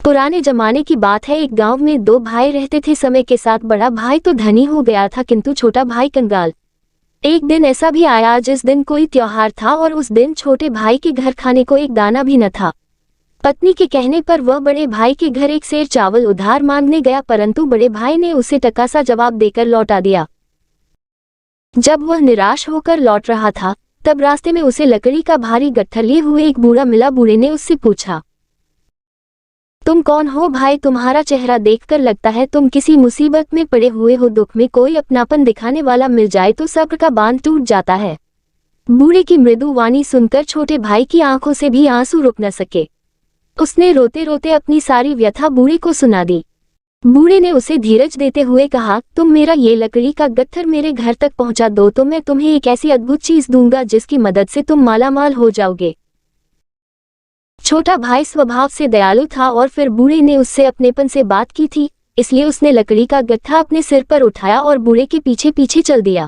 पुराने जमाने की बात है। एक गांव में दो भाई रहते थे। समय के साथ बड़ा भाई तो धनी हो गया था, किंतु छोटा भाई कंगाल। एक दिन ऐसा भी आया जिस दिन कोई त्योहार था और उस दिन छोटे भाई के घर खाने को एक दाना भी न था। पत्नी के कहने पर वह बड़े भाई के घर एक सेर चावल उधार मांगने गया, परंतु बड़े भाई ने उसे टका सा जवाब देकर लौटा दिया। जब वह निराश होकर लौट रहा था, तब रास्ते में उसे लकड़ी का भारी गट्ठर लिए हुए एक बूढ़ा मिला। बूढ़े ने उससे पूछा, तुम कौन हो भाई? तुम्हारा चेहरा देखकर लगता है तुम किसी मुसीबत में पड़े हुए हो। दुख में कोई अपनापन दिखाने वाला मिल जाए तो सब्र का बांध टूट जाता है। बूढ़े की मृदु वाणी सुनकर छोटे भाई की आंखों से भी आंसू रुक न सके। उसने रोते रोते अपनी सारी व्यथा बूढ़े को सुना दी। बूढ़े ने उसे धीरज देते हुए कहा, तुम मेरा ये लकड़ी का गट्ठर मेरे घर तक पहुंचा दो तो मैं तुम्हें एक ऐसी अद्भुत चीज दूंगा जिसकी मदद से तुम मालामाल हो जाओगे। छोटा भाई स्वभाव से दयालु था और फिर बूढ़े ने उससे अपनेपन से बात की थी, इसलिए उसने लकड़ी का गट्ठा अपने सिर पर उठाया और बूढ़े के पीछे पीछे चल दिया।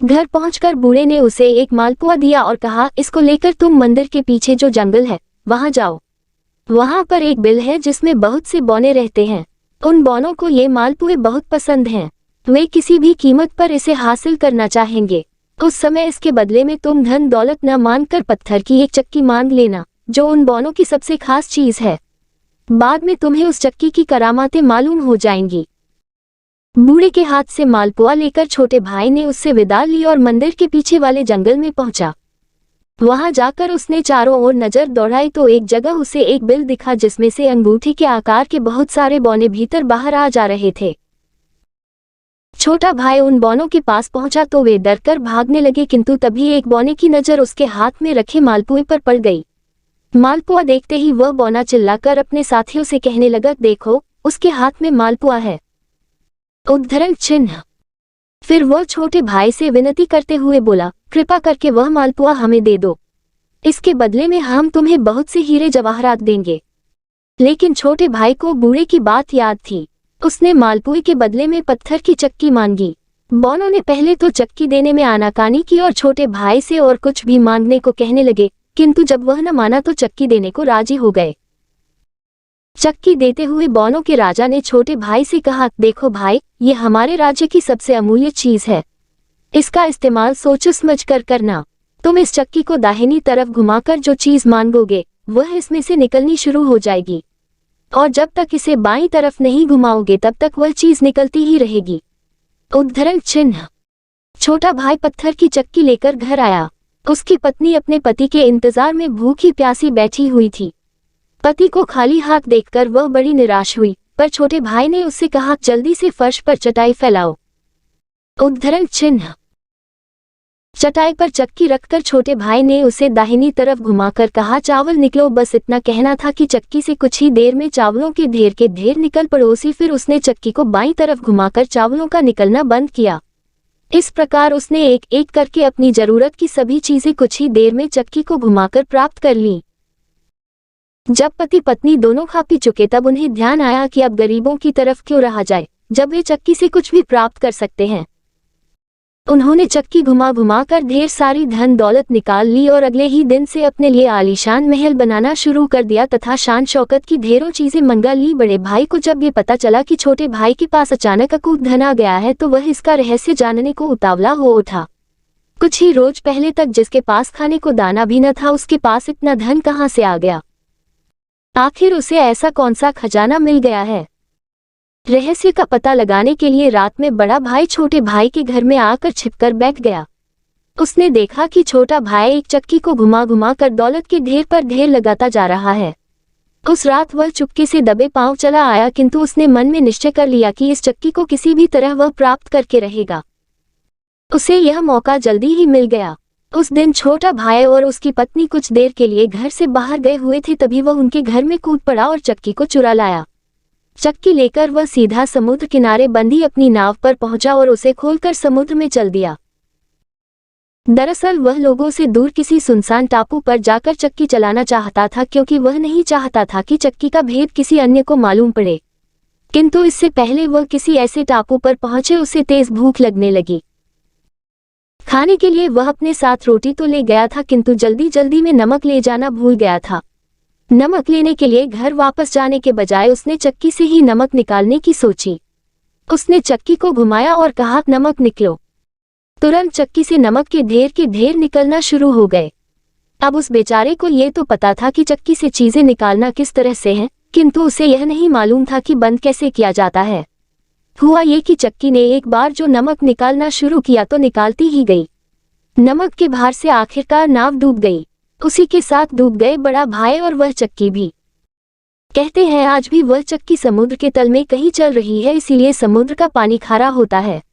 घर पहुंचकर बूढ़े ने उसे एक मालपुआ दिया और कहा, इसको लेकर तुम मंदिर के पीछे जो जंगल है वहां जाओ। वहां पर एक बिल है जिसमें बहुत से बौने रहते हैं। उन बौनों को ये मालपुए बहुत पसंद हैं। वे किसी भी कीमत पर इसे हासिल करना चाहेंगे। उस समय इसके बदले में तुम धन दौलत न मांगकर पत्थर की एक चक्की मांग लेना, जो उन बौनों की सबसे खास चीज है। बाद में तुम्हें उस चक्की की करामातें मालूम हो जाएंगी। बूढ़े के हाथ से मालपुआ लेकर छोटे भाई ने उससे विदा ली और मंदिर के पीछे वाले जंगल में पहुंचा। वहां जाकर उसने चारों ओर नजर दौड़ाई तो एक जगह उसे एक बिल दिखा जिसमें से अंगूठी के आकार के बहुत सारे बौने भीतर बाहर आ जा रहे थे। छोटा भाई उन बौनों के पास पहुंचा तो वे डरकर भागने लगे, किंतु तभी एक बौने की नजर उसके हाथ में रखे मालपुए पर पड़ गई। मालपुआ देखते ही वह बौना चिल्लाकर अपने साथियों से कहने लगा, देखो उसके हाथ में मालपुआ है। उद्धरण चिन्ह। फिर वह छोटे भाई से विनती करते हुए बोला, कृपा करके वह मालपुआ हमें दे दो, इसके बदले में हम तुम्हें बहुत से हीरे जवाहरात देंगे। लेकिन छोटे भाई को बूढ़े की बात याद थी। उसने मालपुए के बदले में पत्थर की चक्की मांगी। बौनों ने पहले तो चक्की देने में आनाकानी की और छोटे भाई से और कुछ भी मांगने को कहने लगे, किंतु जब वह न माना तो चक्की देने को राजी हो गए। चक्की देते हुए बौनों के राजा ने छोटे भाई से कहा, देखो भाई, ये हमारे राज्य की सबसे अमूल्य चीज है। इसका इस्तेमाल सोच समझ कर करना। तुम इस चक्की को दाहिनी तरफ घुमाकर जो चीज मांगोगे वह इसमें से निकलनी शुरू हो जाएगी, और जब तक इसे बाईं तरफ नहीं घुमाओगे तब तक वह चीज निकलती ही रहेगी। उद्धरण चिन्ह। छोटा भाई पत्थर की चक्की लेकर घर आया। उसकी पत्नी अपने पति के इंतजार में भूखी प्यासी बैठी हुई थी। पति को खाली हाथ देखकर वह बड़ी निराश हुई, पर छोटे भाई ने उससे कहा, जल्दी से फर्श पर चटाई फैलाओ। उद्धरण चिन्ह। चटाई पर चक्की रखकर छोटे भाई ने उसे दाहिनी तरफ घुमाकर कहा, चावल निकलो। बस इतना कहना था कि चक्की से कुछ ही देर में चावलों के ढेर निकल पड़ोसी। फिर उसने चक्की को बाईं तरफ घुमाकर चावलों का निकलना बंद किया। इस प्रकार उसने एक एक करके अपनी जरूरत की सभी चीजें कुछ ही देर में चक्की को घुमाकर प्राप्त कर लीं। जब पति पत्नी दोनों खा पी चुके तब उन्हें ध्यान आया कि अब गरीबों की तरफ क्यों रहा जाए, जब वे चक्की से कुछ भी प्राप्त कर सकते हैं। उन्होंने चक्की घुमा घुमा कर ढेर सारी धन दौलत निकाल ली और अगले ही दिन से अपने लिए आलीशान महल बनाना शुरू कर दिया तथा शान शौकत की ढेरों चीजें मंगा ली। बड़े भाई को जब ये पता चला कि छोटे भाई के पास अचानक अकूत धन आ गया है तो वह इसका रहस्य जानने को उतावला हो उठा। कुछ ही रोज पहले तक जिसके पास खाने को दाना भी न था, उसके पास इतना धन कहाँ से आ गया? आखिर उसे ऐसा कौन सा खजाना मिल गया है? रहस्य का पता लगाने के लिए रात में बड़ा भाई छोटे भाई के घर में आकर छिपकर बैठ गया। उसने देखा कि छोटा भाई एक चक्की को घुमा घुमा कर दौलत के ढेर पर ढेर लगाता जा रहा है। उस रात वह चुपके से दबे पांव चला आया, किंतु उसने मन में निश्चय कर लिया कि इस चक्की को किसी भी तरह वह प्राप्त करके रहेगा। उसे यह मौका जल्दी ही मिल गया। उस दिन छोटा भाई और उसकी पत्नी कुछ देर के लिए घर से बाहर गए हुए थे, तभी वह उनके घर में कूद पड़ा और चक्की को चुरा लाया। चक्की लेकर वह सीधा समुद्र किनारे बंधी अपनी नाव पर पहुंचा और उसे खोलकर समुद्र में चल दिया। दरअसल वह लोगों से दूर किसी सुनसान टापू पर जाकर चक्की चलाना चाहता था, क्योंकि वह नहीं चाहता था कि चक्की का भेद किसी अन्य को मालूम पड़े। किंतु इससे पहले वह किसी ऐसे टापू पर पहुंचे उसे तेज भूख लगने लगी। खाने के लिए वह अपने साथ रोटी तो ले गया था, किंतु जल्दी जल्दी में नमक ले जाना भूल गया था। नमक लेने के लिए घर वापस जाने के बजाय उसने चक्की से ही नमक निकालने की सोची। उसने चक्की को घुमाया और कहा, नमक निकलो। तुरंत चक्की से नमक के ढेर निकलना शुरू हो गए। अब उस बेचारे को ये तो पता था कि चक्की से चीजें निकालना किस तरह से है, किंतु उसे यह नहीं मालूम था कि बंद कैसे किया जाता है। हुआ ये कि चक्की ने एक बार जो नमक निकालना शुरू किया तो निकालती ही गई। नमक के भार से आखिरकार नाव डूब गई। उसी के साथ डूब गए बड़ा भाई और वह चक्की भी। कहते हैं आज भी वह चक्की समुद्र के तल में कहीं चल रही है, इसीलिए समुद्र का पानी खारा होता है।